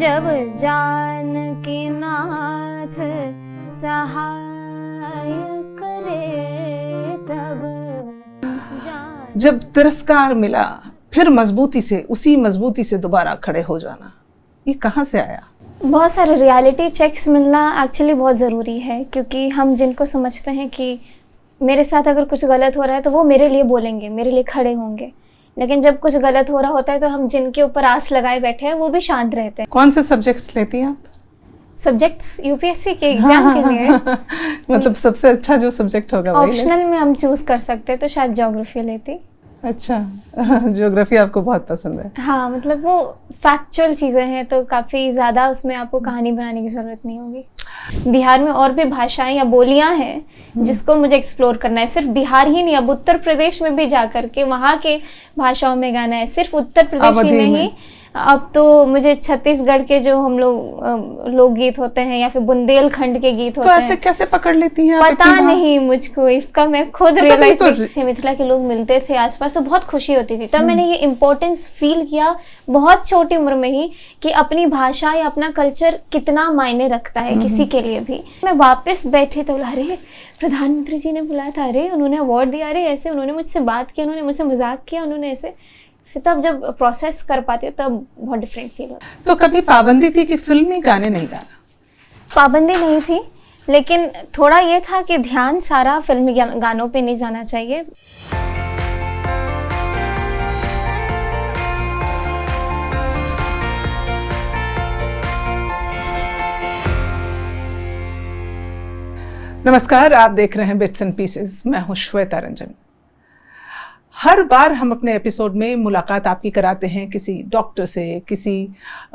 जब जानकी नाथ सहाय करे तब जब तिरस्कार मिला फिर मजबूती से, उसी मजबूती से दोबारा खड़े हो जाना, ये कहाँ से आया? बहुत सारे रियलिटी चेक्स मिलना एक्चुअली बहुत ज़रूरी है, क्योंकि हम जिनको समझते हैं कि मेरे साथ अगर कुछ गलत हो रहा है तो वो मेरे लिए बोलेंगे, मेरे लिए खड़े होंगे, लेकिन जब कुछ गलत हो रहा होता है तो हम जिनके ऊपर आस लगाए बैठे हैं वो भी शांत रहते हैं। कौन से सब्जेक्ट्स लेती हैं आप? सब्जेक्ट्स यूपीएससी के एग्जाम के लिए मतलब सबसे अच्छा जो सब्जेक्ट होगा वही ऑप्शनल में हम चूज कर सकते हैं, तो शायद ज्योग्राफी लेती। अच्छा, ज्योग्राफी आपको बहुत पसंद है? हाँ, मतलब वो फैक्चुअल चीज़ें हैं तो काफ़ी ज़्यादा उसमें आपको कहानी बनाने की ज़रूरत नहीं होगी। बिहार में और भी भाषाएं या बोलियां हैं जिसको मुझे एक्सप्लोर करना है। सिर्फ बिहार ही नहीं, अब उत्तर प्रदेश में भी जा करके वहाँ के भाषाओं में गाना है। सिर्फ उत्तर प्रदेश ही नहीं, अब तो मुझे छत्तीसगढ़ के जो हम लोग लोकगीत होते हैं या फिर बुंदेलखंड के गीत होते हैं, तो ऐसे कैसे पकड़ लेती हैं? पता नहीं मुझको, इसका मैं खुद रियलाइज थे। मिथिला के लोग मिलते थे आसपास तो बहुत खुशी होती थी। तब मैंने ये इम्पोर्टेंस फील किया बहुत छोटी उम्र में ही कि अपनी भाषा या अपना कल्चर कितना मायने रखता है किसी के लिए भी। मैं वापस बैठी तो बोला, अरे प्रधानमंत्री जी ने बुलाया था, अरे उन्होंने अवार्ड दिया, अरे ऐसे उन्होंने मुझसे बात की, उन्होंने मुझसे मजाक किया, उन्होंने ऐसे। फिर तब जब प्रोसेस कर पाती हूँ तब बहुत डिफरेंट फील होता है। तो कभी पाबंदी थी कि फिल्मी गाने नहीं गाना? पाबंदी नहीं थी, लेकिन थोड़ा ये था कि ध्यान सारा फिल्मी गानों पे नहीं जाना चाहिए। नमस्कार, आप देख रहे हैं बिट्स एंड पीसेस। मैं हूं श्वेता रंजन। हर बार हम अपने एपिसोड में मुलाकात आपकी कराते हैं किसी डॉक्टर से, किसी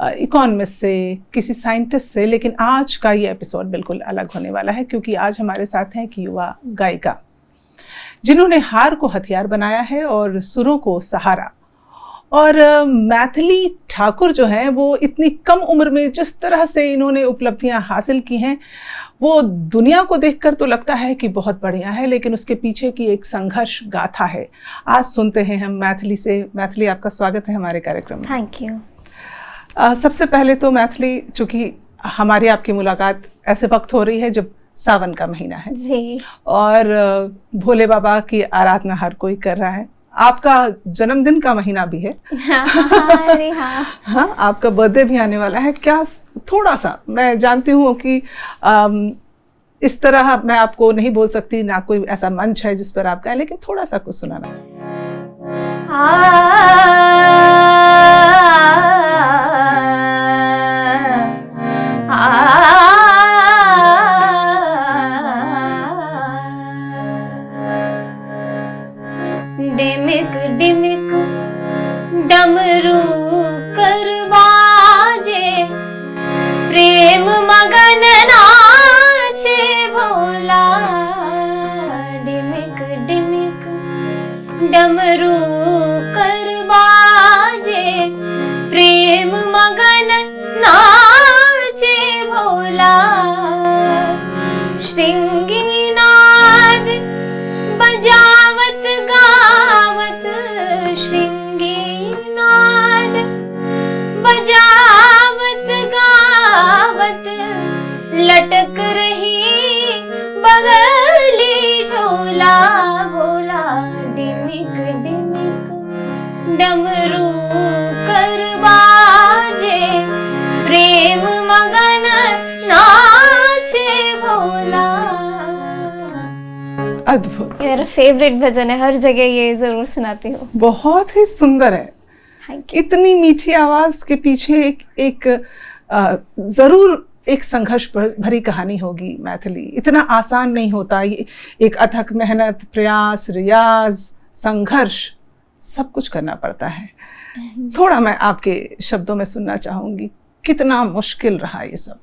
इकोनॉमिस्ट से, किसी साइंटिस्ट से, लेकिन आज का ये एपिसोड बिल्कुल अलग होने वाला है, क्योंकि आज हमारे साथ हैं एक युवा गायिका जिन्होंने हार को हथियार बनाया है और सुरों को सहारा। और मैथिली ठाकुर जो हैं वो इतनी कम उम्र में जिस तरह से इन्होंने उपलब्धियां हासिल की हैं वो दुनिया को देखकर तो लगता है कि बहुत बढ़िया है, लेकिन उसके पीछे की एक संघर्ष गाथा है। आज सुनते हैं हम मैथिली से। मैथिली, आपका स्वागत है हमारे कार्यक्रम में। Thank you. सबसे पहले तो मैथिली, चूंकि हमारी आपकी मुलाकात ऐसे वक्त हो रही है जब सावन का महीना है जी, और भोले बाबा की आराधना हर कोई कर रहा है। आपका जन्मदिन का महीना भी है। अरे हाँ, हाँ, आपका बर्थडे भी आने वाला है। क्या थोड़ा सा, मैं जानती हूँ कि इस तरह मैं आपको नहीं बोल सकती, ना कोई ऐसा मंच है जिस पर आप गाएं, लेकिन थोड़ा सा कुछ सुनाना। डिमिक डिमिक डमरू करवाजे, प्रेम मगन नाचे भोला। डिमिक डिमिक डमरू करवाजे, प्रेम मगन नाचे भोला। श्रृंगी नाद बजावत गावत, श्रृंगी नाद बजावत गावत, लटक रही बगली झोला भोला। डिमिक डिमिक डमरू करवाजे, प्रेम मगन नाचे भोला। अद्भुत, मेरा फेवरेट भजन है, हर जगह ये जरूर सुनाती हूँ। बहुत ही सुंदर है। इतनी मीठी आवाज के पीछे एक जरूर एक संघर्ष भरी कहानी होगी मैथिली। इतना आसान नहीं होता, ये एक अथक मेहनत, प्रयास, रियाज, संघर्ष, सब कुछ करना पड़ता है। थोड़ा मैं आपके शब्दों में सुनना चाहूंगी, कितना मुश्किल रहा ये सब?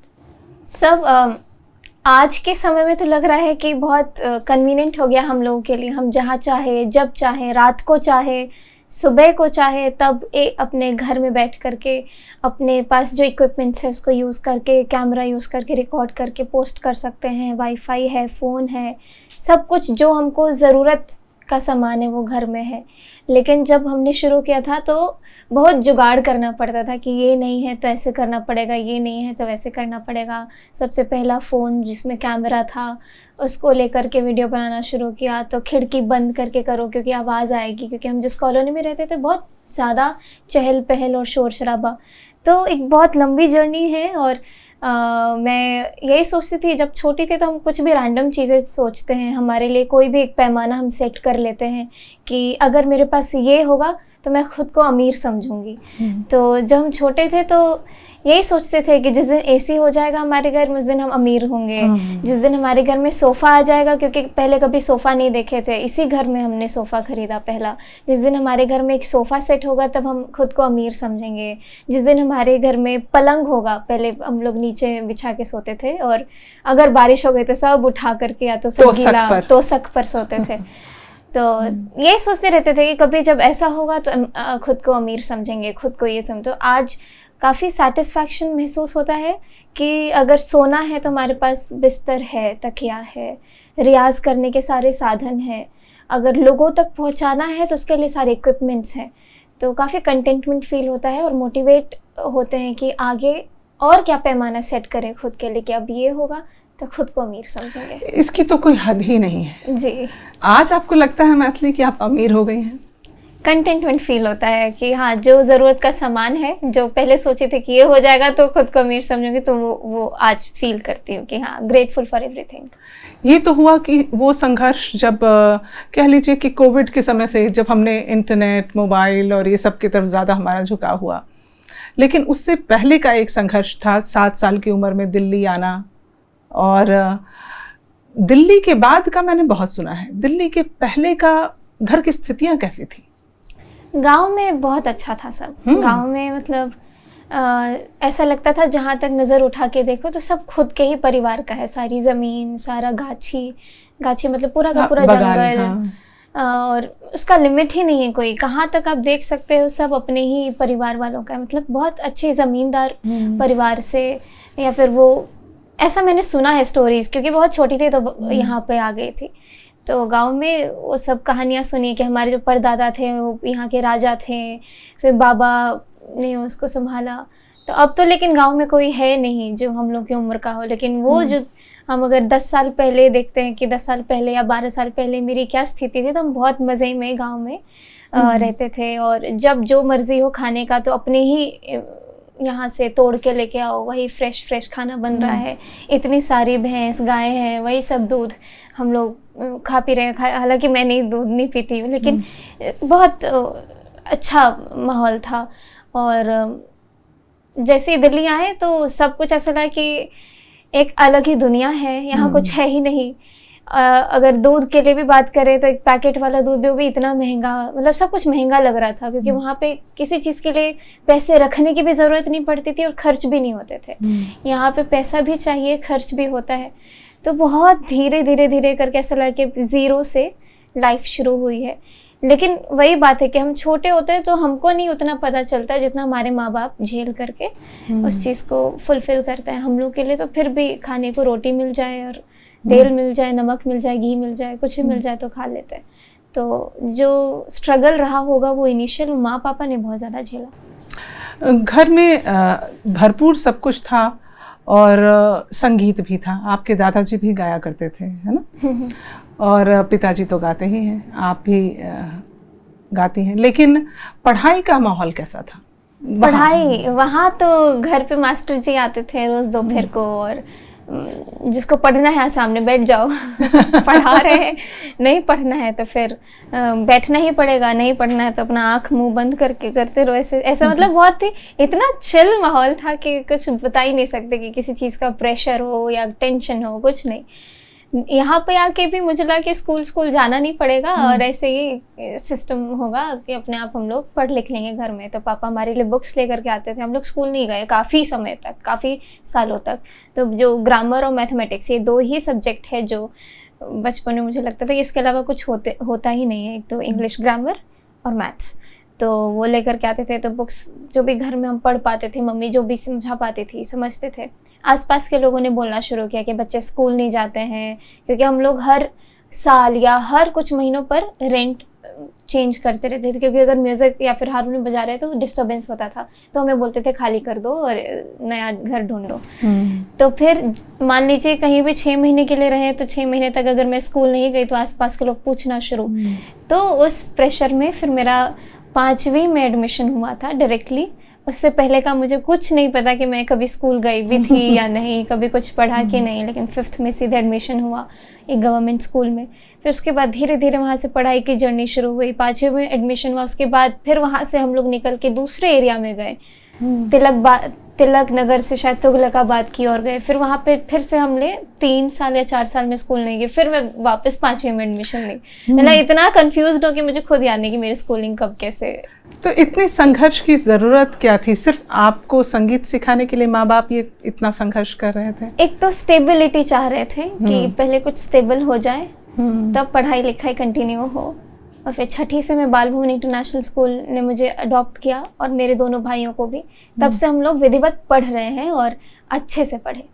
आज के समय में तो लग रहा है कि बहुत कन्वीनियंट हो गया हम लोगों के लिए। हम जहाँ चाहे, जब चाहे, रात को चाहे, सुबह को चाहे, तब अपने घर में बैठ करके अपने पास जो इक्विपमेंट्स है उसको यूज़ करके, कैमरा यूज़ करके रिकॉर्ड करके पोस्ट कर सकते हैं। वाईफाई है, फ़ोन है, सब कुछ जो हमको ज़रूरत का सामान है वो घर में है। लेकिन जब हमने शुरू किया था तो बहुत जुगाड़ करना पड़ता था कि ये नहीं है तो ऐसे करना पड़ेगा, ये नहीं है तो वैसे करना पड़ेगा। सबसे पहला फ़ोन जिसमें कैमरा था उसको लेकर के वीडियो बनाना शुरू किया, तो खिड़की बंद करके करो क्योंकि आवाज़ आएगी, क्योंकि हम जिस कॉलोनी में रहते थे बहुत ज़्यादा चहल पहल और शोर शराबा। तो एक बहुत लंबी जर्नी है। और मैं यही सोचती थी जब छोटी थी, तो हम कुछ भी रैंडम चीज़ें सोचते हैं, हमारे लिए कोई भी एक पैमाना हम सेट कर लेते हैं कि अगर मेरे पास ये होगा तो मैं खुद को अमीर समझूंगी। तो जब हम छोटे थे तो यही सोचते थे कि जिस दिन एसी हो जाएगा हमारे घर में उस दिन हम अमीर होंगे, जिस दिन हमारे घर में सोफ़ा आ जाएगा, क्योंकि पहले कभी सोफ़ा नहीं देखे थे, इसी घर में हमने सोफ़ा ख़रीदा पहला, जिस दिन हमारे घर में एक सोफ़ा सेट होगा तब हम खुद को अमीर समझेंगे। जिस दिन हमारे घर में पलंग होगा, पहले हम लोग नीचे बिछा के सोते थे और अगर बारिश हो गई तो सब उठा करके या तो सब गीला तोसक पर सोते थे। तो ये सोचते रहते थे कि कभी जब ऐसा होगा तो खुद को अमीर समझेंगे, खुद को ये समझो। आज काफ़ी सेटिस्फैक्शन महसूस होता है कि अगर सोना है तो हमारे पास बिस्तर है, तकिया है, रियाज़ करने के सारे साधन हैं, अगर लोगों तक पहुंचाना है तो उसके लिए सारे इक्विपमेंट्स हैं। तो काफ़ी कंटेंटमेंट फील होता है और मोटिवेट होते हैं कि आगे और क्या पैमाना सेट करें खुद के लिए कि अब ये होगा तो खुद को अमीर समझेंगे। इसकी तो कोई हद ही नहीं है जी। आज आपको लगता है मैथिली कि आप अमीर हो गई हैं? कंटेंटमेंट फील होता है कि हाँ, जो ज़रूरत का सामान है, जो पहले सोचे थे कि ये हो जाएगा तो खुद को अमीर समझूंगी, तो वो आज फील करती हूँ कि हाँ, ग्रेटफुल फॉर एवरीथिंग। ये तो हुआ कि वो संघर्ष जब कह लीजिए कि कोविड के समय से जब हमने इंटरनेट, मोबाइल और ये सब की तरफ ज़्यादा हमारा झुकाव हुआ, लेकिन उससे पहले का एक संघर्ष था 7 साल की उम्र में दिल्ली आना। और दिल्ली के बाद का मैंने बहुत सुना है, दिल्ली के पहले का घर की स्थितियाँ कैसी थी? गांव में बहुत अच्छा था सब। गांव में मतलब ऐसा लगता था जहाँ तक नज़र उठा के देखो तो सब खुद के ही परिवार का है, सारी ज़मीन, सारा गाछी मतलब पूरा का पूरा जंगल। और उसका लिमिट ही नहीं है कोई, कहाँ तक आप देख सकते हो, सब अपने ही परिवार वालों का है। मतलब बहुत अच्छे ज़मींदार परिवार से, या फिर वो ऐसा मैंने सुना है स्टोरीज, क्योंकि बहुत छोटी थी तो यहाँ पे आ गई थी। तो गांव में वो सब कहानियाँ सुनी कि हमारे जो परदादा थे वो यहाँ के राजा थे, फिर बाबा ने उसको संभाला। तो अब तो लेकिन गांव में कोई है नहीं जो हम लोग की उम्र का हो, लेकिन वो जो हम अगर 10 साल पहले देखते हैं कि 10 साल पहले या 12 साल पहले मेरी क्या स्थिति थी, तो हम बहुत मज़े में गाँव में रहते थे। और जब जो मर्जी हो खाने का तो अपने ही यहाँ से तोड़ के लेके आओ, वही फ्रेश खाना बन रहा है, इतनी सारी भैंस गाय हैं, वही सब दूध हम लोग खा पी रहे हैं। हालांकि मैं नहीं दूध नहीं पीती हूँ, लेकिन बहुत अच्छा माहौल था। और जैसे दिल्ली आए तो सब कुछ ऐसा लगा कि एक अलग ही दुनिया है, यहाँ कुछ है ही नहीं। अगर दूध के लिए भी बात करें तो एक पैकेट वाला दूध भी वो भी इतना महंगा, मतलब सब कुछ महंगा लग रहा था, क्योंकि वहाँ पे किसी चीज़ के लिए पैसे रखने की भी ज़रूरत नहीं पड़ती थी और खर्च भी नहीं होते थे। यहाँ पे पैसा भी चाहिए, खर्च भी होता है। तो बहुत धीरे करके ऐसा लगा कि ज़ीरो से लाइफ शुरू हुई है। लेकिन वही बात है कि हम छोटे होते हैं तो हमको नहीं उतना पता चलता जितना हमारे माँ बाप झेल करके उस चीज़ को फुलफ़िल करते हैं हम लोग के लिए। तो फिर भी खाने को रोटी मिल जाए और तेल मिल जाए, नमक मिल जाए, घी मिल जाए, कुछ भी मिल जाए तो खा लेते हैं। तो जो स्ट्रगल रहा होगा वो इनिशियल माँ पापा ने बहुत ज़्यादा झेला। घर में भरपूर सब कुछ था और संगीत भी था, आपके दादाजी भी गाया करते थे, है ना? और पिताजी तो गाते ही हैं, आप भी गाती हैं, लेकिन पढ़ाई का माहौल कैसा था? पढ़ाई वहाँ तो घर पे मास्टर जी आते थे रोज़ दोपहर को, और जिसको पढ़ना है सामने बैठ जाओ पढ़ा रहे हैं, नहीं पढ़ना है तो फिर बैठना ही पड़ेगा, नहीं पढ़ना है तो अपना आँख मुंह बंद करके करते रहो। ऐसा मतलब बहुत ही इतना चिल माहौल था कि कुछ बता ही नहीं सकते कि किसी चीज़ का प्रेशर हो या टेंशन हो, कुछ नहीं। यहाँ पे आके भी मुझे लगा कि स्कूल जाना नहीं पड़ेगा और ऐसे ही सिस्टम होगा कि अपने आप हम लोग पढ़ लिख लेंगे घर में। तो पापा हमारे लिए बुक्स लेकर के आते थे, हम लोग स्कूल नहीं गए काफ़ी समय तक, काफ़ी सालों तक। तो जो ग्रामर और मैथमेटिक्स, ये 2 ही सब्जेक्ट है जो बचपन में मुझे लगता था कि इसके अलावा कुछ होता ही नहीं है। एक तो इंग्लिश ग्रामर और मैथ्स, तो वो लेकर के आते थे। तो बुक्स जो भी घर में हम पढ़ पाते थे, मम्मी जो भी समझा पाती थी, समझते थे। आसपास के लोगों ने बोलना शुरू किया कि बच्चे स्कूल नहीं जाते हैं, क्योंकि हम लोग हर साल या हर कुछ महीनों पर रेंट चेंज करते रहते थे, क्योंकि अगर म्यूज़िक या फिर हारमोनियम बजा रहे हैं तो डिस्टर्बेंस होता था, तो हमें बोलते थे खाली कर दो और नया घर ढूंढो। तो फिर मान लीजिए कहीं भी 6 महीने के लिए रहे तो 6 महीने तक अगर मैं स्कूल नहीं गई तो आसपास के लोग पूछना शुरू। तो उस प्रेशर में फिर मेरा 5वीं में एडमिशन हुआ था डायरेक्टली। उससे पहले का मुझे कुछ नहीं पता कि मैं कभी स्कूल गई भी थी या नहीं, कभी कुछ पढ़ा कि नहीं, लेकिन 5th में सीधे एडमिशन हुआ एक गवर्नमेंट स्कूल में। फिर उसके बाद धीरे धीरे वहाँ से पढ़ाई की जर्नी शुरू हुई। 5वीं में एडमिशन हुआ, उसके बाद फिर वहाँ से हम लोग निकल के दूसरे एरिया में गए, तिलक नगर से शायद तुगलकाबाद की ओर गए। फिर वहाँ पे फिर से हमने 3 साल या 4 साल में स्कूल नहीं गए, फिर मैं वापस 5वीं में एडमिशन ली। मैं इतना कंफ्यूज्ड हूँ कि मुझे खुद याद नहीं कि मेरी स्कूलिंग कब कैसे। तो इतने संघर्ष की जरूरत क्या थी? सिर्फ आपको संगीत सिखाने के लिए माँ बाप ये इतना संघर्ष कर रहे थे? एक तो स्टेबिलिटी चाह रहे थे कि पहले कुछ स्टेबल हो जाए तब पढ़ाई लिखाई कंटिन्यू हो। और फिर 6ठी से मैं बाल भवन इंटरनेशनल स्कूल ने मुझे अडॉप्ट किया और मेरे दोनों भाइयों को भी। तब से हम लोग विधिवत पढ़ रहे हैं और अच्छे से पढ़े।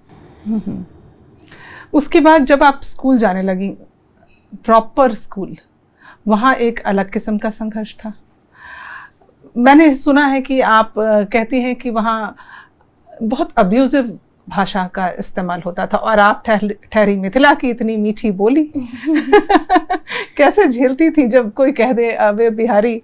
उसके बाद जब आप स्कूल जाने लगी, प्रॉपर स्कूल, वहाँ एक अलग किस्म का संघर्ष था। मैंने सुना है कि आप कहती हैं कि वहाँ बहुत अब्यूजिव भाषा का इस्तेमाल होता था और आप ठहरी मिथिला की इतनी मीठी बोली। कैसे झेलती थी जब कोई कह दे अबे बिहारी?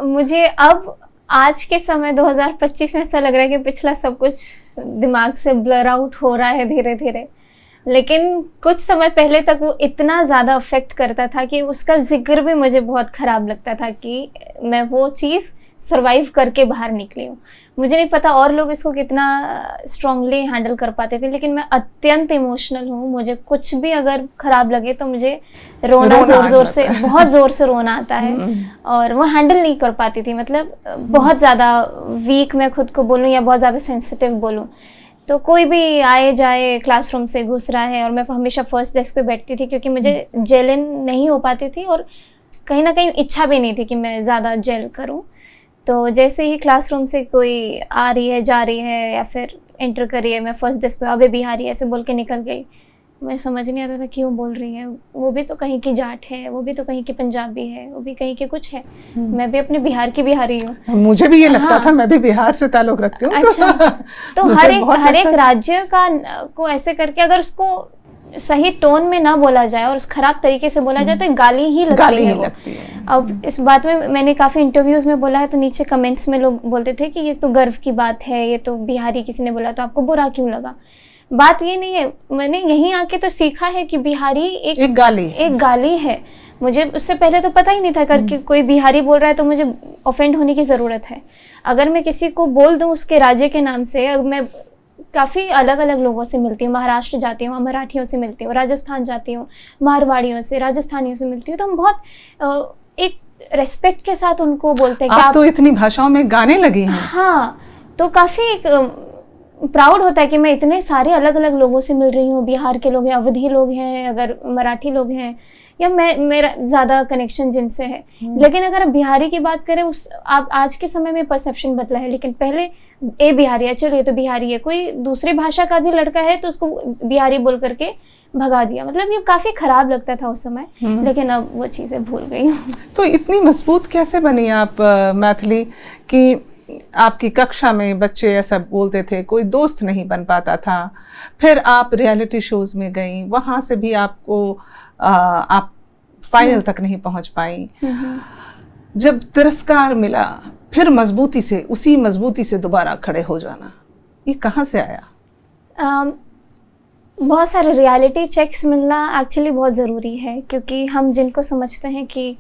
मुझे अब आज के समय 2025 में ऐसा लग रहा है कि पिछला सब कुछ दिमाग से ब्लर आउट हो रहा है धीरे धीरे, लेकिन कुछ समय पहले तक वो इतना ज़्यादा अफेक्ट करता था कि उसका जिक्र भी मुझे बहुत ख़राब लगता था कि मैं वो चीज़ सर्वाइव करके बाहर निकली हूँ। मुझे नहीं पता और लोग इसको कितना स्ट्रांगली हैंडल कर पाते थे, लेकिन मैं अत्यंत इमोशनल हूँ। मुझे कुछ भी अगर ख़राब लगे तो मुझे रोना ज़ोर से, बहुत ज़ोर से रोना आता है और वो हैंडल नहीं कर पाती थी। मतलब बहुत ज़्यादा वीक मैं खुद को बोलूँ या बहुत ज़्यादा सेंसिटिव बोलूँ तो कोई भी आए जाए क्लासरूम से घुस रहा है और मैं हमेशा फर्स्ट डेस्क पे बैठती थी क्योंकि मुझे जेल इन नहीं हो पाती थी और कहीं ना कहीं इच्छा भी नहीं थी कि मैं ज़्यादा जेल करूँ। तो जैसे ही क्लासरूम से कोई आ रही है, जा रही है या फिर एंटर कर रही है, मैं फर्स्ट डेस्क पे अबे बिहारी ऐसे बोल के निकल गई। मैं समझ नहीं आता था क्यों बोल रही है, वो भी तो कहीं की जाट है, वो भी तो कहीं की पंजाबी है, वो भी कहीं के कुछ है, मैं भी अपने बिहार की बिहारी हूँ। मुझे भी ये लगता था, मैं भी बिहार से ताल्लुक रखती हूँ। अच्छा, तो हर एक राज्य का को ऐसे करके अगर उसको सही टोन में ना बोला जाए और उस खराब तरीके से बोला जाए तो गाली ही लगती है। अब इस बात में मैंने काफ़ी इंटरव्यूज़ में बोला है तो नीचे कमेंट्स में लोग बोलते थे कि ये तो गर्व की बात है, ये तो बिहारी किसी ने बोला तो आपको बुरा क्यों लगा। बात ये नहीं है, मैंने यहीं आके तो सीखा है कि बिहारी एक गाली है। मुझे उससे पहले तो पता ही नहीं था करके कोई बिहारी बोल रहा है तो मुझे ऑफेंड होने की ज़रूरत है। अगर मैं किसी को बोल दूँ उसके राज्य के नाम से, मैं काफ़ी अलग अलग लोगों से मिलती हूँ, महाराष्ट्र जाती हूँ, मराठियों से मिलती हूँ, राजस्थान जाती हूँ, मारवाड़ियों से, राजस्थानियों से मिलती हूँ, तो हम बहुत एक रेस्पेक्ट के साथ उनको बोलते हैं। आप तो इतनी भाषाओं में गाने लगी हैं। हाँ, तो काफ़ी एक प्राउड होता है कि मैं इतने सारे अलग अलग लोगों से मिल रही हूँ। बिहार के लोग हैं, अवधी लोग हैं, अगर मराठी लोग हैं या मेरा ज़्यादा कनेक्शन जिनसे है। लेकिन अगर आप बिहारी की बात करें, आप आज के समय में परसेप्शन बदला है, लेकिन पहले ए बिहारी है, चलिए तो बिहारी है, कोई दूसरी भाषा का भी लड़का है तो उसको बिहारी बोल करके भगा दिया। मतलब ये काफ़ी ख़राब लगता था उस समय, लेकिन अब वो चीज़ें भूल गई हूँ। तो इतनी मजबूत कैसे बनी आप मैथिली कि आपकी कक्षा में बच्चे ऐसा बोलते थे, कोई दोस्त नहीं बन पाता था, फिर आप रियलिटी शोज़ में गई, वहाँ से भी आपको आप फाइनल तक नहीं पहुँच पाई। जब तिरस्कार मिला, फिर उसी मजबूती से दोबारा खड़े हो जाना, ये कहाँ से आया? बहुत सारे रियलिटी चेक्स मिलना एक्चुअली बहुत ज़रूरी है, क्योंकि हम जिनको समझते हैं कि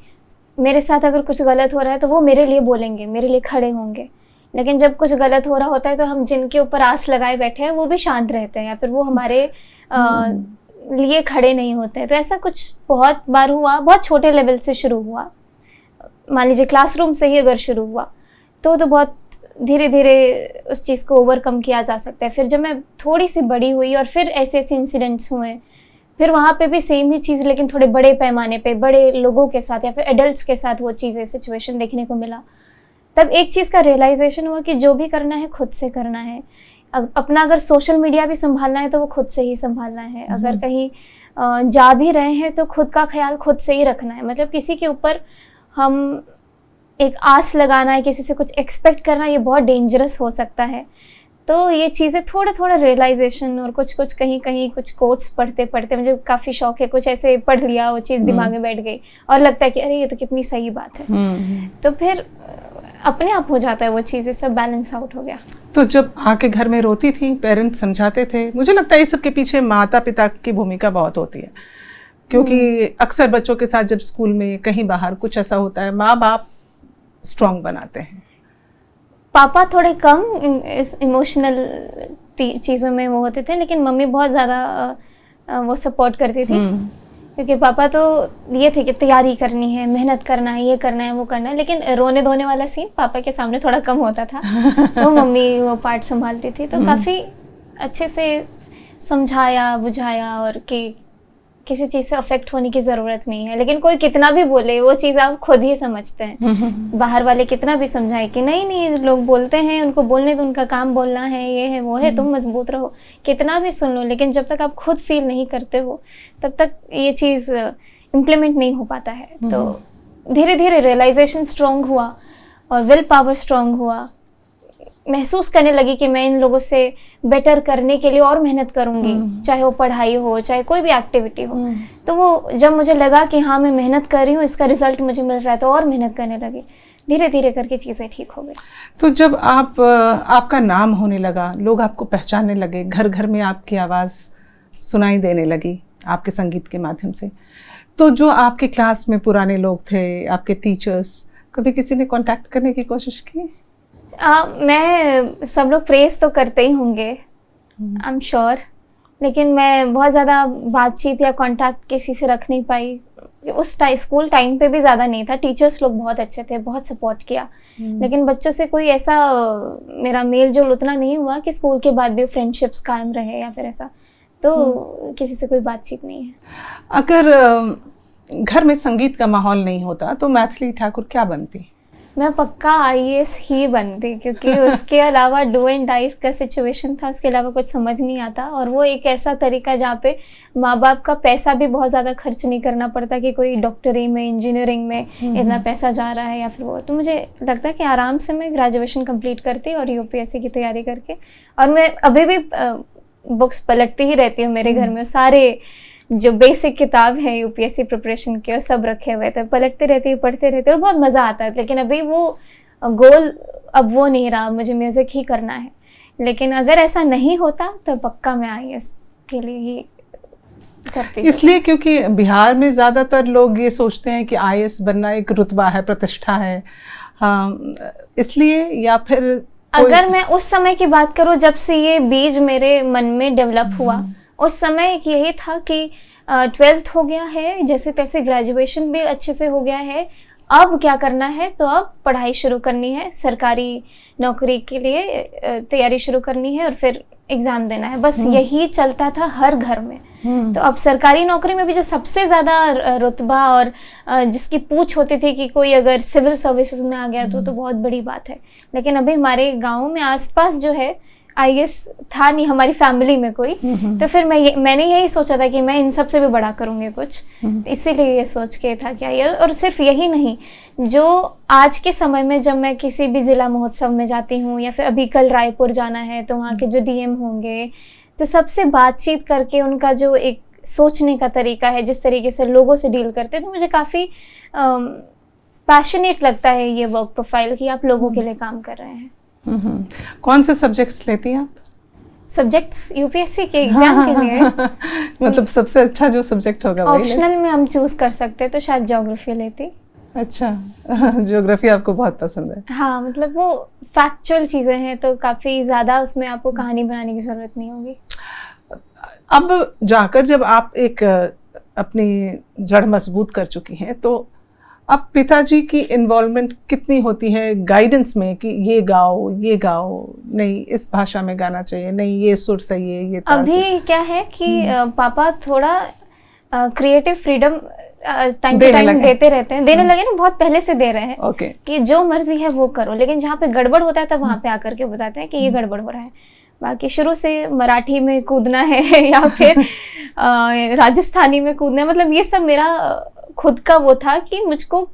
मेरे साथ अगर कुछ गलत हो रहा है तो वो मेरे लिए बोलेंगे, मेरे लिए खड़े होंगे, लेकिन जब कुछ गलत हो रहा होता है तो हम जिनके ऊपर आस लगाए बैठे हैं वो भी शांत रहते हैं या फिर वो हमारे लिए खड़े नहीं होते हैं। तो ऐसा कुछ बहुत बार हुआ, बहुत छोटे लेवल से शुरू हुआ, मान लीजिए क्लासरूम से ही अगर शुरू हुआ तो बहुत धीरे धीरे उस चीज़ को ओवरकम किया जा सकता है। फिर जब मैं थोड़ी सी बड़ी हुई और फिर ऐसे ऐसे इंसिडेंट्स हुए, फिर वहाँ पे भी सेम ही चीज़ लेकिन थोड़े बड़े पैमाने पे बड़े लोगों के साथ या फिर एडल्ट्स के साथ वो चीज़ें सिचुएशन देखने को मिला। तब एक चीज़ का रियलाइजेशन हुआ कि जो भी करना है खुद से करना है। अपना अगर सोशल मीडिया भी संभालना है तो वो खुद से ही संभालना है। अगर कहीं जा भी रहे हैं तो खुद का ख्याल खुद से ही रखना है। मतलब किसी के ऊपर हम एक आस लगाना है, किसी से कुछ एक्सपेक्ट करना, ये बहुत डेंजरस हो सकता है। तो ये चीज़ें थोड़ा थोड़ा रियलाइजेशन और कुछ कुछ कहीं कहीं कुछ कोट्स पढ़ते पढ़ते मुझे काफ़ी शौक है, कुछ ऐसे पढ़ लिया, वो चीज़ दिमाग में बैठ गई और लगता है कि अरे ये तो कितनी सही बात है। तो फिर अपने आप हो जाता है वो चीज़ें, सब बैलेंस आउट हो गया। तो जब आके घर में रोती थी, पेरेंट्स समझाते थे, मुझे लगता है इस सब के पीछे माता पिता की भूमिका बहुत होती है, क्योंकि अक्सर बच्चों के साथ जब स्कूल में कहीं बाहर कुछ ऐसा होता है, माँ बाप स्ट्रॉन्ग बनाते हैं। पापा थोड़े कम इमोशनल चीज़ों में वो होते थे, लेकिन मम्मी बहुत ज़्यादा वो सपोर्ट करती थी। क्योंकि पापा तो ये थे कि तैयारी करनी है, मेहनत करना है, ये करना है, वो करना है, लेकिन रोने धोने वाला सीन पापा के सामने थोड़ा कम होता था। वो मम्मी वो पार्ट संभालती थी, तो काफ़ी अच्छे से समझाया बुझाया, और कि किसी चीज़ से अफेक्ट होने की ज़रूरत नहीं है। लेकिन कोई कितना भी बोले वो चीज़ आप खुद ही समझते हैं। बाहर वाले कितना भी समझाए कि नहीं नहीं लोग बोलते हैं, उनको बोलने तो उनका काम बोलना है, ये है वो है, तुम मजबूत रहो, कितना भी सुन लो, लेकिन जब तक आप खुद फील नहीं करते हो तब तक ये चीज़ इम्प्लीमेंट नहीं हो पाता है। तो धीरे धीरे रियलाइजेशन स्ट्रॉन्ग हुआ और विल पावर स्ट्रॉन्ग हुआ। महसूस करने लगी कि मैं इन लोगों से बेटर करने के लिए और मेहनत करूंगी, चाहे वो पढ़ाई हो, चाहे कोई भी एक्टिविटी हो। तो वो जब मुझे लगा कि हाँ मैं मेहनत कर रही हूँ, इसका रिजल्ट मुझे मिल रहा है, तो और मेहनत करने लगी। धीरे धीरे करके चीज़ें ठीक हो गई। तो जब आपका नाम होने लगा, लोग आपको पहचानने लगे, घर घर में आपकी आवाज़ सुनाई देने लगी आपके संगीत के माध्यम से, तो जो आपके क्लास में पुराने लोग थे, आपके टीचर्स, कभी किसी ने कॉन्टैक्ट करने की कोशिश की? मैं सब लोग प्रेस तो करते ही होंगे, आई एम श्योर, लेकिन मैं बहुत ज़्यादा बातचीत या कांटेक्ट किसी से रख नहीं पाई। उस स्कूल टाइम पे भी ज़्यादा नहीं था। टीचर्स लोग बहुत अच्छे थे, बहुत सपोर्ट किया, लेकिन बच्चों से कोई ऐसा मेरा मेल जोल उतना नहीं हुआ कि स्कूल के बाद भी फ्रेंडशिप्स कायम रहे या फिर ऐसा। तो किसी से कोई बातचीत नहीं है। अगर घर में संगीत का माहौल नहीं होता तो मैथिली ठाकुर क्या बनती? मैं पक्का IAS ही बनती, क्योंकि उसके अलावा डू एंड डाइस का सिचुएशन था, उसके अलावा कुछ समझ नहीं आता। और वो एक ऐसा तरीका जहाँ पे माँ बाप का पैसा भी बहुत ज़्यादा खर्च नहीं करना पड़ता कि कोई डॉक्टरी में, इंजीनियरिंग में इतना पैसा जा रहा है या फिर वो। तो मुझे लगता है कि आराम से मैं ग्रेजुएशन कंप्लीट करती और UPSC की तैयारी करके, और मैं अभी भी बुक्स पलटती ही रहती हूँ। मेरे घर में सारे जो बेसिक किताब है UPSC प्रिपरेशन के, सब रखे हुए थे, पलटते रहती हूँ, पढ़ते रहती हूँ, और बहुत मज़ा आता है। लेकिन अभी वो गोल अब वो नहीं रहा, मुझे म्यूज़िक ही करना है। लेकिन अगर ऐसा नहीं होता तो पक्का मैं IAS के लिए ही करती। इसलिए क्योंकि बिहार में ज़्यादातर लोग ये सोचते हैं कि IAS बनना एक रुतबा है, प्रतिष्ठा है, हाँ, इसलिए, या फिर अगर मैं उस समय की बात करूँ जब से ये बीज मेरे मन में डेवलप हुआ, उस समय यही था कि 12th हो गया है, जैसे तैसे ग्रेजुएशन भी अच्छे से हो गया है, अब क्या करना है, तो अब पढ़ाई शुरू करनी है, सरकारी नौकरी के लिए तैयारी शुरू करनी है और फिर एग्ज़ाम देना है। बस यही चलता था हर घर में। तो अब सरकारी नौकरी में भी जो सबसे ज़्यादा रुतबा और जिसकी पूछ होती थी कि कोई अगर सिविल सर्विसेज में आ गया तो बहुत बड़ी बात है। लेकिन अभी हमारे गाँव में आसपास जो है IAS था नहीं हमारी फैमिली में कोई। तो फिर मैंने यही सोचा था कि मैं इन सब से भी बड़ा करूँगी कुछ, इसीलिए ये सोच के था कि IAS। और सिर्फ यही नहीं, जो आज के समय में जब मैं किसी भी ज़िला महोत्सव में जाती हूँ या फिर अभी कल रायपुर जाना है तो वहाँ के जो DM होंगे, तो सबसे बातचीत करके उनका जो एक सोचने का तरीका है, जिस तरीके से लोगों से डील करते हैं, तो मुझे काफ़ी पैशनेट लगता है ये वर्क प्रोफाइल कि आप लोगों के लिए काम कर रहे हैं। कौन से सब्जेक्ट्स लेती हैं आप? सब्जेक्ट्स UPSC के एग्जाम के लिए मतलब सबसे अच्छा जो सब्जेक्ट होगा वही ऑप्शनल में हम चूज कर सकते हैं, तो शायद ज्योग्राफी लेती। अच्छा, ज्योग्राफी आपको बहुत पसंद है? हाँ, मतलब वो फैक्चुअल चीज़ें हैं तो काफ़ी ज़्यादा उसमें आपको कहानी बनाने की ज़रूरत नहीं होगी। अब जाकर जब आप एक अपनी जड़ मजबूत कर चुकी हैं, तो अब पिताजी की इन्वॉल्वमेंट कितनी होती है गाइडेंस में कि ये गाओ, नहीं इस भाषा में गाना चाहिए, नहीं ये सुर सही है, ये ताल अभी सही। क्या है कि पापा थोड़ा creative freedom time to time देते रहते हैं, देने लगे ना, बहुत पहले से दे रहे हैं। Okay. कि जो मर्जी है वो करो, लेकिन जहाँ पे गड़बड़ होता है तब वहाँ पे आकर के बताते हैं कि ये गड़बड़ हो रहा है। बाकी शुरू से मराठी में कूदना है या फिर राजस्थानी में कूदना है, मतलब ये सब मेरा खुद का वो था कि मुझको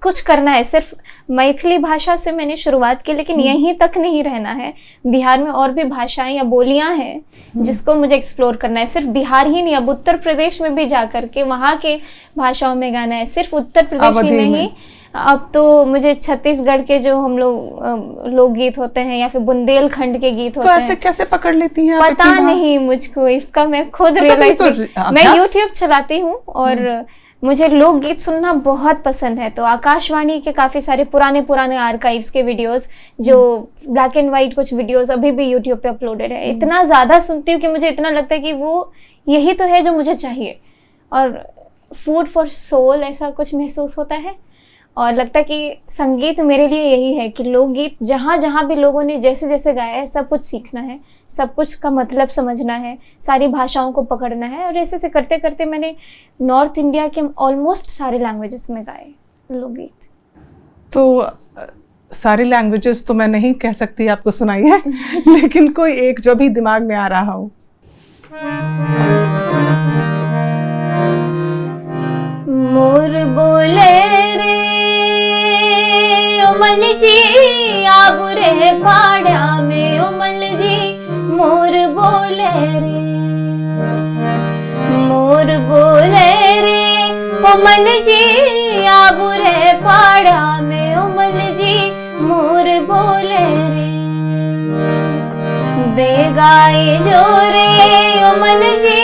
कुछ करना है। सिर्फ मैथिली भाषा से मैंने शुरुआत की, लेकिन यहीं तक नहीं रहना है। बिहार में और भी भाषाएं या बोलियां हैं जिसको मुझे एक्सप्लोर करना है। सिर्फ बिहार ही नहीं, अब उत्तर प्रदेश में भी जा करके वहाँ के भाषाओं में गाना है। सिर्फ उत्तर प्रदेश ही नहीं, अब तो मुझे छत्तीसगढ़ के जो हम लोग लोकगीत होते हैं या फिर बुंदेलखंड के गीत होते हैं, तो ऐसे कैसे पकड़ लेती हैं? पता नहीं मुझको, इसका मैं खुद रियलाइज मैं यूट्यूब चलाती हूँ और मुझे लोकगीत सुनना बहुत पसंद है। तो आकाशवाणी के काफ़ी सारे पुराने आर्काइव्स के वीडियोस, जो ब्लैक एंड वाइट कुछ वीडियोस अभी भी यूट्यूब पे अपलोडेड है, इतना ज़्यादा सुनती हूँ कि मुझे इतना लगता है कि वो यही तो है जो मुझे चाहिए। और फूड फॉर सोल ऐसा कुछ महसूस होता है और लगता है कि संगीत मेरे लिए यही है कि लोकगीत जहाँ जहाँ भी लोगों ने जैसे जैसे गाया है सब कुछ सीखना है, सब कुछ का मतलब समझना है, सारी भाषाओं को पकड़ना है। और ऐसे से करते करते मैंने नॉर्थ इंडिया के ऑलमोस्ट सारे लैंग्वेजेस में गाए लोकगीत। तो सारी लैंग्वेजेस तो मैं नहीं कह सकती आपको सुनाई है लेकिन कोई एक जो भी दिमाग में आ रहा हो। मोर बोले रे उमल जी आबुरे पाड़ा में, उमल जी मोर बोले रे, मोर बोले रे उमल जी आबुरे पाड़ा में, उमल जी मोर बोले रे। बेगाए जोरे उमल जी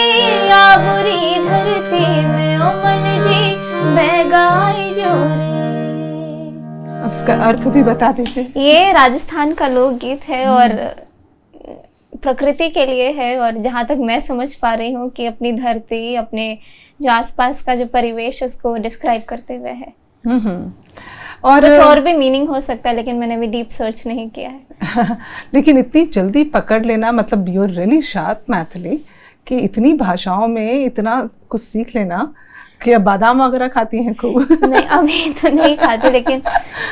आबुरी धरती में, उमल जी बेगाए जोरे। अब इसका अर्थ भी बता दीजिए। ये राजस्थान का लोकगीत है और प्रकृति के लिए है। और जहाँ तक मैं समझ पा रही हूँ कि अपनी धरती, अपने जो आसपास का जो परिवेश उसको डिस्क्राइब करते हुए है। और कुछ और भी मीनिंग हो सकता है, लेकिन मैंने अभी डीप सर्च नहीं किया है। लेकिन इतनी जल्दी पकड़ लेना, मतलब you are really sharp Maithili, कि इतनी भाषाओं में इतना कुछ सीख लेना। कि अब बादाम वगैरह खाती हैं खूब? नहीं, अभी तो नहीं खाती, लेकिन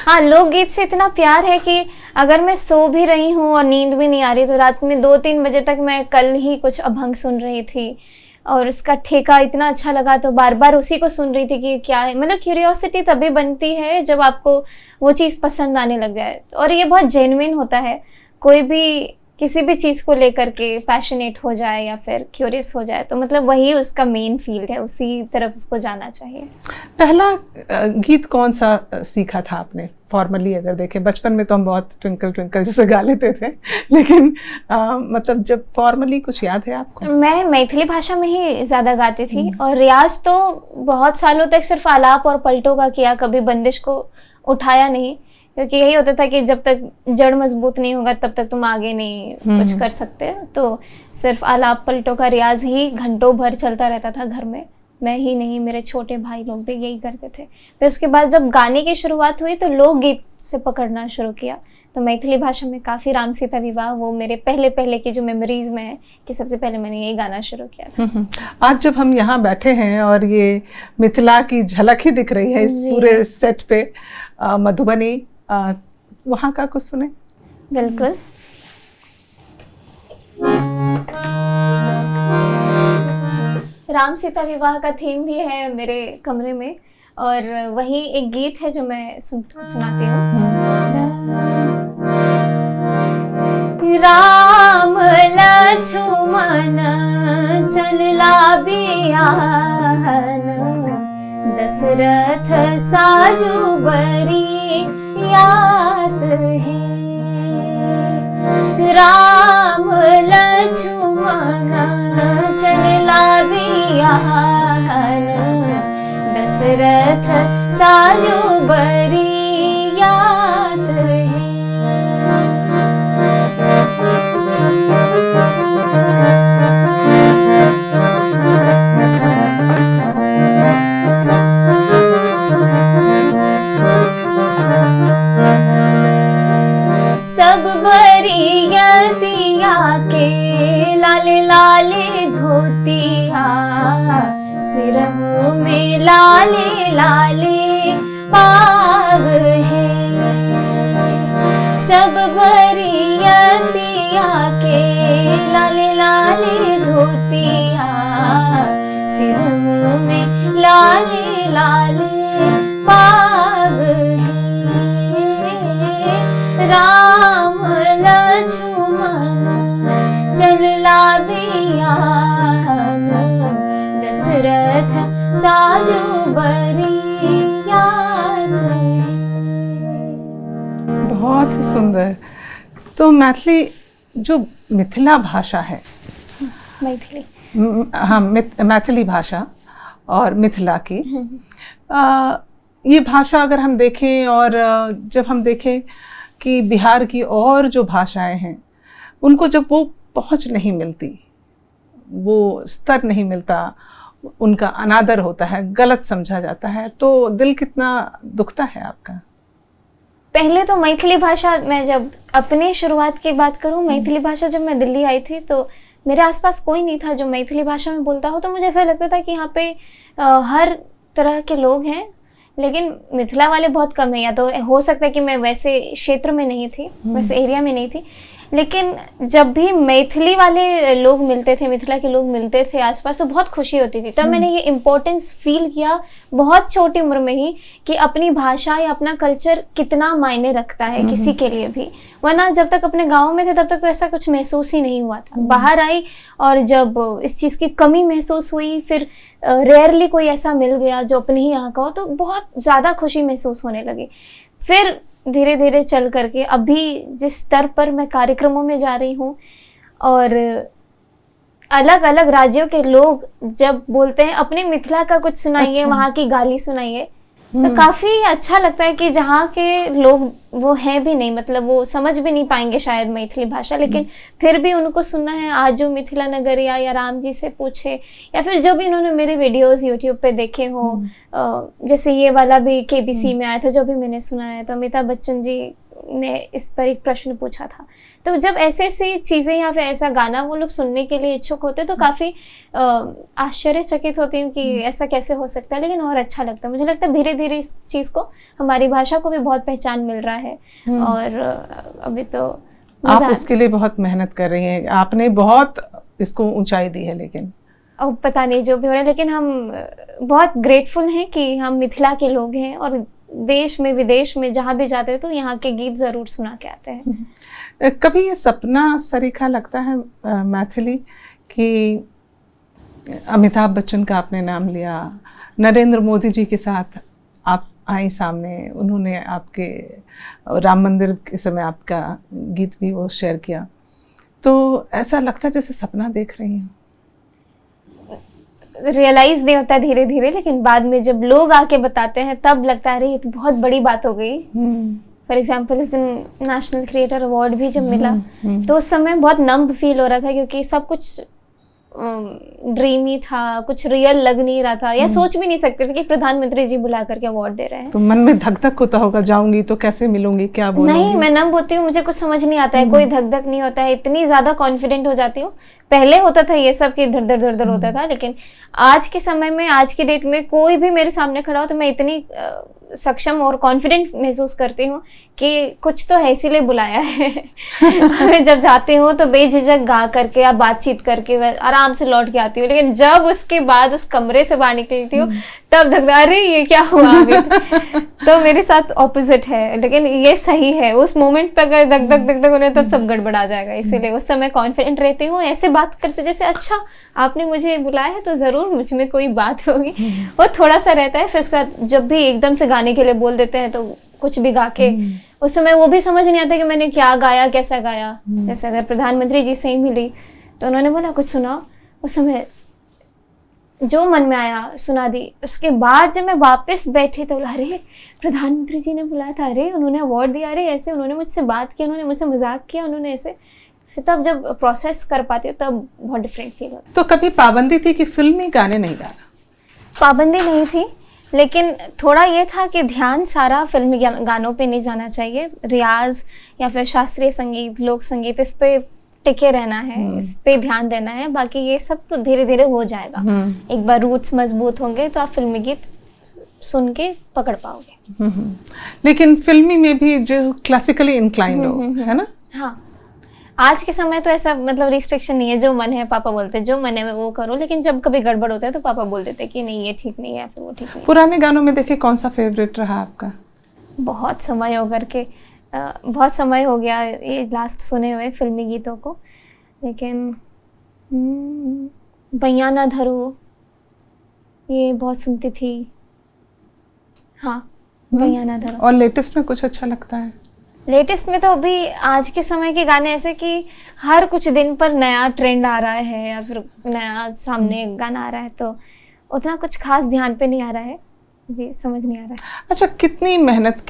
हाँ लोकगीत से इतना प्यार है कि अगर मैं सो भी रही हूँ और नींद भी नहीं आ रही तो रात में 2-3 बजे तक, मैं कल ही कुछ अभंग सुन रही थी और उसका ठेका इतना अच्छा लगा तो बार बार उसी को सुन रही थी कि क्या है। मतलब क्यूरियोसिटी तभी बनती है जब आपको वो चीज़ पसंद आने लग जाए, और ये बहुत जेन्युइन होता है। कोई भी किसी भी चीज़ को लेकर के पैशनेट हो जाए या फिर क्यूरियस हो जाए तो मतलब वही उसका मेन फील्ड है, उसी तरफ उसको जाना चाहिए। पहला गीत कौन सा सीखा था आपने फॉर्मली? अगर देखें, बचपन में तो हम बहुत ट्विंकल ट्विंकल जैसे गा लेते थे, लेकिन मतलब जब फॉर्मली कुछ याद है आपको? मैं मैथिली भाषा में ही ज़्यादा गाती थी और रियाज तो बहुत सालों तक सिर्फ आलाप और पलटों का किया, कभी बंदिश को उठाया नहीं, क्योंकि यही होता था कि जब तक जड़ मजबूत नहीं होगा तब तक तुम आगे नहीं कुछ कर सकते। तो सिर्फ आलाप पलटों का रियाज ही घंटों भर चलता रहता था घर में। मैं ही नहीं, मेरे छोटे भाई लोग भी यही करते थे। फिर उसके बाद जब गाने की शुरुआत हुई तो लोकगीत से पकड़ना शुरू किया। तो मैथिली भाषा में काफ़ी राम सीता विवाह, वो मेरे पहले की जो मेमोरीज में है कि सबसे पहले मैंने यही गाना शुरू किया था। आज जब हम यहाँ बैठे हैं और ये मिथिला की झलक ही दिख रही है इस पूरे सेट पे, मधुबनी, वहाँ का कुछ सुने? बिल्कुल। राम सीता विवाह का थीम भी है मेरे कमरे में और वही एक गीत है जो मैं सुनाती हूँ। राम लक्ष्मण चलला बियाहन, दशरथ साजु बरी याद है। राम लक्ष्मण चलला बियाहन, दशरथ साजु बरी याद है। सब बरियतिया के लाले लाले धोतिया, सिरहु में लाले लाले पाग है। सब बरियतिया के लाले बाग है, राम लक्ष्मण चलला बियान, दशरथ साजो बरियात। बहुत ही सुंदर। तो मैथिली जो मिथिला भाषा है, मैथिली, हाँ मैथिली भाषा और मिथिला की ये भाषा अगर हम देखें और जब हम देखें कि बिहार की और जो भाषाएं हैं उनको जब वो पहुंच नहीं मिलती, वो स्तर नहीं मिलता, उनका अनादर होता है, गलत समझा जाता है, तो दिल कितना दुखता है आपका? पहले तो मैथिली भाषा, मैं जब अपनी शुरुआत की बात करूं, मैथिली भाषा जब मैं दिल्ली आई थी तो मेरे आसपास कोई नहीं था जो मैथिली भाषा में बोलता हो, तो मुझे ऐसा लगता था कि यहाँ पे हर तरह के लोग हैं लेकिन मिथिला वाले बहुत कम है। या तो हो सकता है कि मैं वैसे क्षेत्र में नहीं थी, वैसे एरिया में नहीं थी, लेकिन जब भी मैथिली वाले लोग मिलते थे, मिथिला के लोग मिलते थे आसपास, तो बहुत खुशी होती थी। तब मैंने ये इम्पोर्टेंस फील किया बहुत छोटी उम्र में ही कि अपनी भाषा या अपना कल्चर कितना मायने रखता है किसी के लिए भी। वरना जब तक अपने गाँव में थे तब तक तो ऐसा कुछ महसूस ही नहीं हुआ था। बाहर आई और जब इस चीज़ की कमी महसूस हुई, फिर रेयरली कोई ऐसा मिल गया जो अपने ही यहाँ का हो, तो बहुत ज़्यादा खुशी महसूस होने लगी। फिर धीरे धीरे चल करके अभी जिस स्तर पर मैं कार्यक्रमों में जा रही हूँ और अलग अलग राज्यों के लोग जब बोलते हैं अपने मिथिला का कुछ सुनाइए, अच्छा। वहाँ की गाली सुनाइए, तो काफ़ी अच्छा लगता है कि जहाँ के लोग वो हैं भी नहीं, मतलब वो समझ भी नहीं पाएंगे शायद मैथिली भाषा, लेकिन फिर भी उनको सुनना है। आज जो मिथिला नगरिया या राम जी से पूछे, या फिर जो भी इन्होंने मेरे वीडियोस यूट्यूब पे देखे हो, जैसे ये वाला भी केबीसी में आया था जो भी मैंने सुना है, तो अमिताभ बच्चन जी ने इस पर एक प्रश्न पूछा था। तो जब ऐसे ऐसी चीज़ें या फिर ऐसा गाना वो लोग सुनने के लिए इच्छुक होते तो काफ़ी आश्चर्यचकित होती हूँ कि ऐसा कैसे हो सकता है, लेकिन और अच्छा लगता है। मुझे लगता है धीरे धीरे इस चीज़ को, हमारी भाषा को भी बहुत पहचान मिल रहा है। और अभी तो आप उसके लिए बहुत मेहनत कर रही हैं, आपने बहुत इसको ऊंचाई दी है, लेकिन अब पता नहीं जो भी हो रहा है, लेकिन हम बहुत ग्रेटफुल हैं कि हम मिथिला के लोग हैं और देश में विदेश में जहाँ भी जाते हैं तो यहाँ के गीत ज़रूर सुना के आते हैं। कभी ये सपना सरीखा लगता है मैथिली कि अमिताभ बच्चन का आपने नाम लिया, नरेंद्र मोदी जी के साथ आप आई सामने, उन्होंने आपके राम मंदिर के समय आपका गीत भी वो शेयर किया, तो ऐसा लगता है जैसे सपना देख रही हूँ? रियलाइज नहीं होता धीरे धीरे, लेकिन बाद में जब लोग आके बताते हैं तब लगता है अरे ये तो बहुत बड़ी बात हो गई। फॉर एग्जाम्पल इस दिन नेशनल क्रिएटर अवार्ड भी जब मिला तो उस समय बहुत नम्ब फील हो रहा था, क्योंकि सब कुछ ड्रीमी था, कुछ रियल लग नहीं रहा था, या सोच भी नहीं सकते थे कि प्रधानमंत्री जी बुला करके अवार्ड दे रहे हैं। तो मन में धक धक होता होगा, जाऊंगी तो कैसे मिलूंगी, क्या बोलूंगी? नहीं, मैं नम होती हूँ, मुझे कुछ समझ नहीं आता है, कोई धक धक नहीं होता है, इतनी ज्यादा कॉन्फिडेंट हो जाती हूँ। पहले होता था ये सब कि धड़ धड़ धड़ धड़ होता था, लेकिन आज के समय में, आज की डेट में कोई भी मेरे सामने खड़ा हो तो मैं इतनी सक्षम और कॉन्फिडेंट महसूस करती हूँ कि कुछ तो है इसीलिए बुलाया है। मैं जब जाती हूँ तो बेझिझक गा करके या बातचीत करके आराम से लौट के आती हूँ, लेकिन जब उसके बाद उस कमरे से बाहर निकलती हूँ तब धकधा, अरे ये क्या हुआ अभी। तो मेरे साथ ऑपोजिट है, लेकिन ये सही है। उस मोमेंट पे अगर धक धक धक धक होने तब सब गड़बड़ा जाएगा, इसीलिए उस समय कॉन्फिडेंट रहती हूँ, ऐसे बात करते जैसे अच्छा आपने मुझे बुलाया है तो जरूर मुझ में कोई बात होगी। वो थोड़ा सा रहता है, फिर उसके बाद जब भी एकदम से गाने के लिए बोल देते हैं तो कुछ भी गा के, उस समय वो भी समझ नहीं आता कि मैंने क्या गाया, कैसा गाया। जैसे अगर प्रधानमंत्री जी से ही मिली तो उन्होंने बोला कुछ सुनाओ, उस समय जो मन में आया सुना दी। उसके बाद जब मैं वापस बैठी तो बोला अरे प्रधानमंत्री जी ने बुलाया था, अरे उन्होंने अवार्ड दिया, अरे ऐसे उन्होंने मुझसे बात की, उन्होंने मुझसे मजाक किया, उन्होंने ऐसे। फिर तब जब प्रोसेस कर पाती हूँ तब बहुत डिफरेंट फील होता है। तो कभी पाबंदी थी कि फिल्मी गाने नहीं गाना? पाबंदी नहीं थी, लेकिन थोड़ा ये था कि ध्यान सारा फिल्मी गानों पे नहीं जाना चाहिए। रियाज या फिर शास्त्रीय संगीत, लोक संगीत, इस पे टिके रहना है, इस पे ध्यान देना है। बाकी ये सब तो धीरे धीरे हो जाएगा। एक बार रूट्स मजबूत होंगे तो आप फिल्मी गीत सुन के पकड़ पाओगे। लेकिन फिल्मी में भी जो क्लासिकली इंक्लाइंड हो, है ना? हाँ, आज के समय तो ऐसा मतलब रिस्ट्रिक्शन नहीं है, जो मन है पापा बोलते हैं जो मन है वो करो, लेकिन जब कभी गड़बड़ होता है तो पापा बोल देते हैं कि नहीं ये ठीक नहीं है, फिर वो ठीक नहीं। पुराने गानों में देखिए कौन सा फेवरेट रहा आपका? बहुत समय हो करके बहुत समय हो गया ये लास्ट सुने हुए फिल्मी गीतों को, लेकिन बैया ना धरो ये बहुत सुनती थी। हाँ, बैया ना धरो। और लेटेस्ट में कुछ अच्छा लगता है? लेटेस्ट में तो अभी आज के समय के गाने ऐसे कि हर कुछ दिन पर नया ट्रेंड आ रहा है या फिर नया सामने गाना आ रहा है, तो उतना कुछ खास ध्यान पे नहीं आ रहा है, अभी समझ नहीं आ रहा है। अच्छा, कितनी मेहनत,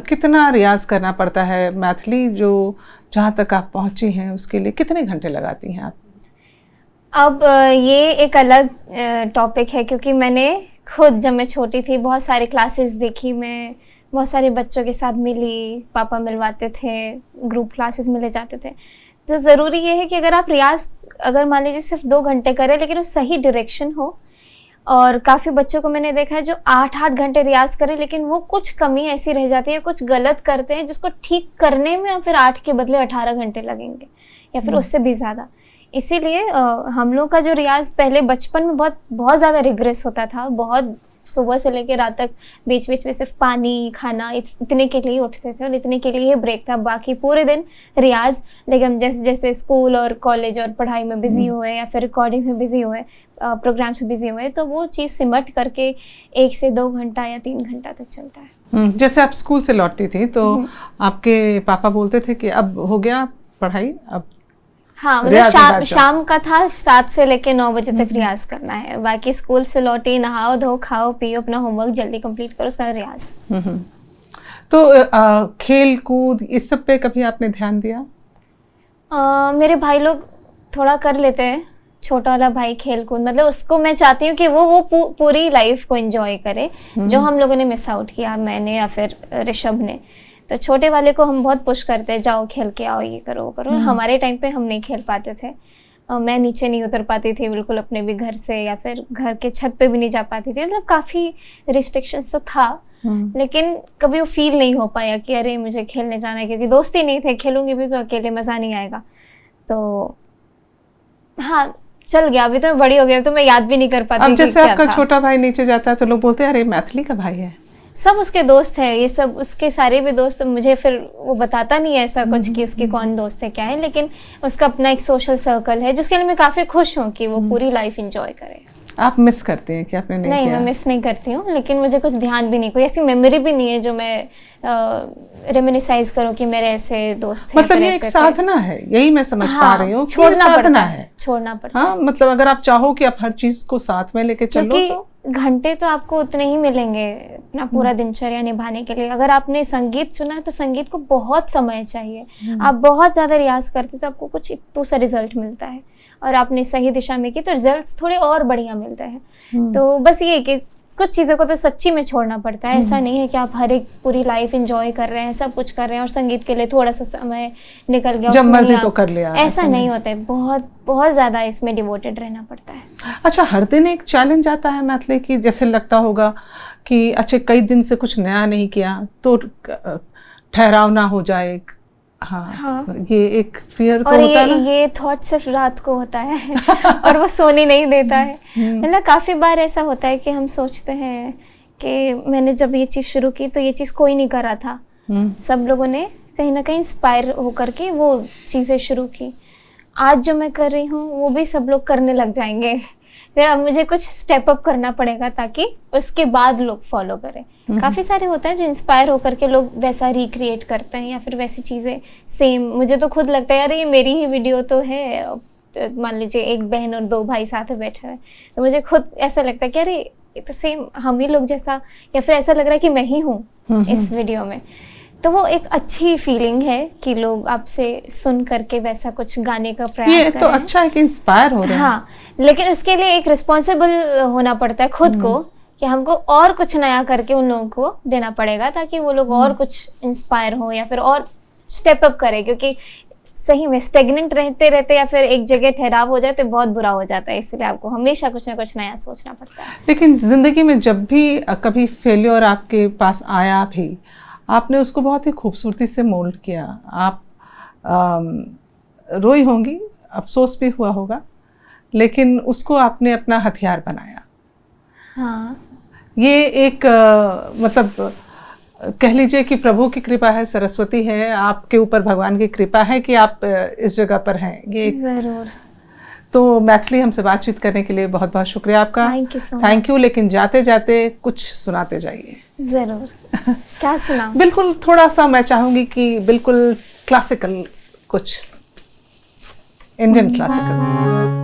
कितना रियाज करना पड़ता है मैथिली जो जहाँ तक आप पहुँची हैं उसके लिए कितने घंटे लगाती हैं आप? अब ये एक अलग टॉपिक है, क्योंकि मैंने खुद जब मैं छोटी थी बहुत सारी क्लासेस देखी, मैं बहुत सारे बच्चों के साथ मिली, पापा मिलवाते थे, ग्रुप क्लासेस मिले जाते थे। तो ज़रूरी ये है कि अगर आप रियाज अगर मान लीजिए सिर्फ 2 घंटे करें लेकिन वो सही डायरेक्शन हो, और काफ़ी बच्चों को मैंने देखा है जो 8-8 घंटे रियाज करें लेकिन वो कुछ कमी ऐसी रह जाती है, कुछ गलत करते हैं जिसको ठीक करने में फिर 8 के बदले 18 घंटे लगेंगे या फिर उससे भी ज़्यादा। इसीलिए हम लोग का जो रियाज पहले बचपन में बहुत ज़्यादा रिग्रेस होता था, बहुत सुबह से लेकर रात तक बीच बीच में सिर्फ पानी खाना इतने के लिए उठते थे और इतने के लिए ही ब्रेक था, बाकी पूरे दिन रियाज। लेकिन जैसे जैसे स्कूल और कॉलेज और पढ़ाई में बिजी हुए या फिर रिकॉर्डिंग में बिजी हुए, प्रोग्राम्स में बिजी हुए, तो वो चीज़ सिमट करके 1 से 2 घंटा या 3 घंटा तक चलता है। जैसे आप स्कूल से लौटती थी तो आपके पापा बोलते थे कि अब हो गया पढ़ाई, अब हाँ, मतलब शाम का था 7 से लेके 9 बजे तक रियाज करना है, बाकी स्कूल से लौटी नहाओ धो खाओ पियो अपना होमवर्क जल्दी कंप्लीट करो, उसका रियाज। तो खेल कूद इस सब पे कभी आपने ध्यान दिया? मेरे भाई लोग थोड़ा कर लेते हैं, छोटा वाला भाई खेल कूद, मतलब उसको मैं चाहती हूँ कि वो पूरी लाइफ को एंजॉय करे जो हम लोगों ने मिस आउट किया, मैंने या फिर ऋषभ ने। तो छोटे वाले को हम बहुत पुश करते हैं, जाओ खेल के आओ, ये करो वो करो। हमारे टाइम पे हम नहीं खेल पाते थे, मैं नीचे नहीं उतर पाती थी बिल्कुल अपने भी घर से, या फिर घर के छत पे भी नहीं जा पाती थी, मतलब काफ़ी रिस्ट्रिक्शंस तो था, लेकिन कभी वो फील नहीं हो पाया कि अरे मुझे खेलने जाना है, क्योंकि दोस्त ही नहीं थे, खेलूंगी भी तो अकेले मज़ा नहीं आएगा। तो हाँ चल गया, अभी तो मैं बड़ी हो गई, तो मैं याद भी नहीं कर पाती। अब जैसे आपका छोटा भाई नीचे जाता है तो लोग बोलते हैं अरे मैथिली का भाई है, सब उसके दोस्त हैं, ये सब उसके सारे भी दोस्त, मुझे फिर वो बताता नहीं है ऐसा कुछ कि उसके कौन दोस्त है क्या है, लेकिन उसका अपना एक सोशल सर्कल है जिसके लिए मैं काफ़ी खुश हूँ कि वो पूरी लाइफ एंजॉय करे। आप मिस करते हैं कि आपने नहीं किया? मैं मिस नहीं करती हूँ, लेकिन मुझे कुछ ध्यान भी नहीं, कोई ऐसी मेमोरी भी नहीं है जो मैं रेमिनिसाइज करूँ कि मेरे ऐसे दोस्त हैं। मतलब ये एक साधना है, यही मैं समझ पा रही हूँ, छोड़ना पड़ता है। हाँ, मतलब अगर आप चाहो कि आप हर चीज को साथ में लेके चलो तो घंटे तो आपको उतने ही मिलेंगे अपना पूरा दिनचर्या निभाने के लिए। अगर आपने संगीत चुना तो संगीत को बहुत समय चाहिए, आप बहुत ज़्यादा रियाज करते तो आपको कुछ तो सा रिजल्ट मिलता है, और आपने सही दिशा में की तो रिजल्ट्स थोड़े और बढ़िया मिलते हैं। तो बस ये कि कुछ चीज़ों को तो सच्ची में छोड़ना पड़ता है, ऐसा नहीं है कि आप हर एक पूरी लाइफ एंजॉय कर रहे हैं, सब कुछ कर रहे हैं और संगीत के लिए थोड़ा सा समय निकल गया जब मर्जी तो कर लिया, ऐसा नहीं होता है, बहुत बहुत ज़्यादा इसमें डिवोटेड रहना पड़ता है। अच्छा, हर दिन एक चैलेंज आता है मैथिली की, जैसे लगता होगा कि अच्छा कई दिन से कुछ नया नहीं किया तो ठहराव ना हो जाए। हाँ, ये एक फियर तो होता है ना? ये थॉट सिर्फ रात को होता है और वो सोने नहीं देता है। मतलब काफ़ी बार ऐसा होता है कि हम सोचते हैं कि मैंने जब ये चीज़ शुरू की तो ये चीज़ कोई नहीं कर रहा था, सब लोगों ने कहीं ना कहीं इंस्पायर होकर के वो चीज़ें शुरू की, आज जो मैं कर रही हूँ वो भी सब लोग करने लग जाएंगे, फिर अब मुझे कुछ स्टेप अप करना पड़ेगा ताकि उसके बाद लोग फॉलो करें। काफ़ी सारे होते हैं जो इंस्पायर होकर के लोग वैसा रिक्रिएट करते हैं या फिर वैसी चीज़ें सेम। मुझे तो खुद लगता है यार ये मेरी ही वीडियो तो है, मान लीजिए एक बहन और 2 भाई साथ में बैठे हैं तो मुझे खुद ऐसा लगता है कि अरे ये तो सेम हम ही लोग जैसा, या फिर ऐसा लग रहा है कि मैं ही हूँ इस वीडियो में। तो वो एक अच्छी फीलिंग है कि लोग आपसे सुन करके वैसा कुछ गाने का प्रयास ये तो अच्छा है कि इंस्पायर हो रहे हैं। हाँ, लेकिन उसके लिए एक रिस्पॉन्सिबल होना पड़ता है खुद को कि हमको और कुछ नया करके उन लोगों को देना पड़ेगा ताकि वो लोग और कुछ इंस्पायर हो या फिर और स्टेप अप करे, क्योंकि सही में स्टेगनेंट रहते रहते या फिर एक जगह ठहराव हो जाए तो बहुत बुरा हो जाता है, इसलिए आपको हमेशा कुछ ना कुछ नया सोचना पड़ता है। लेकिन जिंदगी में जब भी कभी फेल्योर आपके पास आया भी, आपने उसको बहुत ही खूबसूरती से मोल्ड किया। आप रोई होंगी, अफसोस भी हुआ होगा, लेकिन उसको आपने अपना हथियार बनाया। हाँ, ये एक मतलब कह लीजिए कि प्रभु की कृपा है, सरस्वती है, आपके ऊपर भगवान की कृपा है कि आप इस जगह पर हैं। ये जरूर। तो मैथिली हमसे बातचीत करने के लिए बहुत बहुत शुक्रिया आपका। Thank you so much. Thank you. लेकिन जाते जाते कुछ सुनाते जाइए। जरूर। क्या सुनाऊं? बिल्कुल थोड़ा सा मैं चाहूंगी कि बिल्कुल क्लासिकल, कुछ इंडियन क्लासिकल।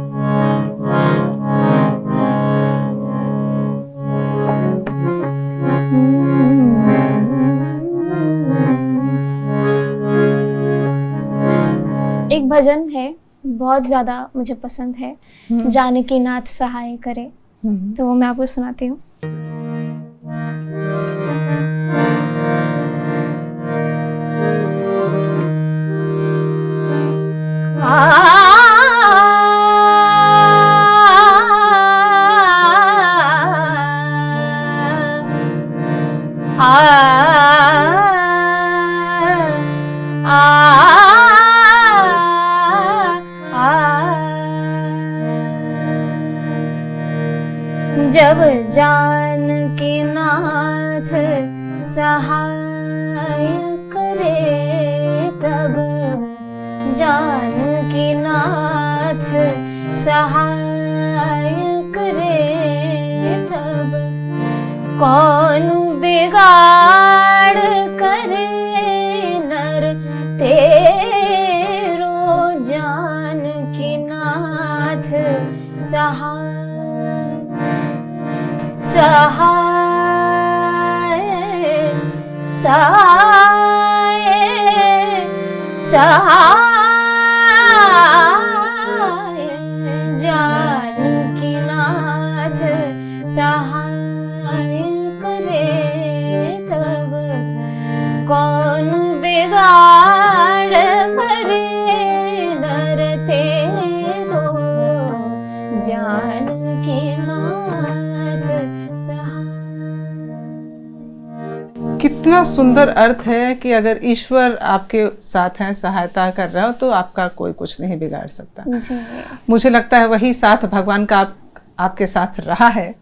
एक भजन है, बहुत ज़्यादा मुझे पसंद है, जानकी नाथ सहाय करे, तो वो मैं आपको सुनाती हूँ। जब जानकी नाथ सहाय करे, तब जानकी नाथ सहाय करे, तब कौन बिगाड़ करे नर तेरो, जानकी नाथ सहाय सहाय सहाय सहाय, जानकी नाथ सहाय करे, तब कौन बिगाड़ करे नर तेरो, जानकी नाथ सहाय। कितना सुंदर अर्थ है कि अगर ईश्वर आपके साथ हैं, सहायता कर रहा हो, तो आपका कोई कुछ नहीं बिगाड़ सकता। मुझे लगता है वही साथ भगवान का आपके साथ रहा है।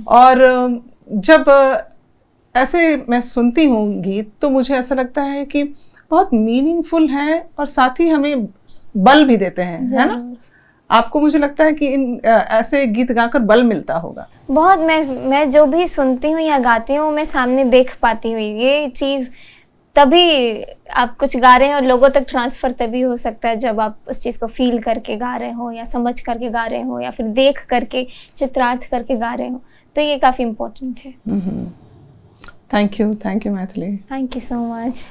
और जब ऐसे मैं सुनती हूँ गीत, तो मुझे ऐसा लगता है कि बहुत मीनिंगफुल है और साथ ही हमें बल भी देते हैं, है ना? आपको मुझे लगता है कि इन ऐसे गीत गाकर बल मिलता होगा। बहुत। मैं जो भी सुनती हूँ या गाती हूँ, मैं सामने देख पाती हूँ ये चीज़। तभी आप कुछ गा रहे हैं और लोगों तक ट्रांसफ़र तभी हो सकता है जब आप उस चीज़ को फील करके गा रहे हो, या समझ करके गा रहे हो, या फिर देख करके चित्रार्थ करके गा रहे हो। तो ये काफ़ी इम्पोर्टेंट है। Thank you Maithili. Thank you so much.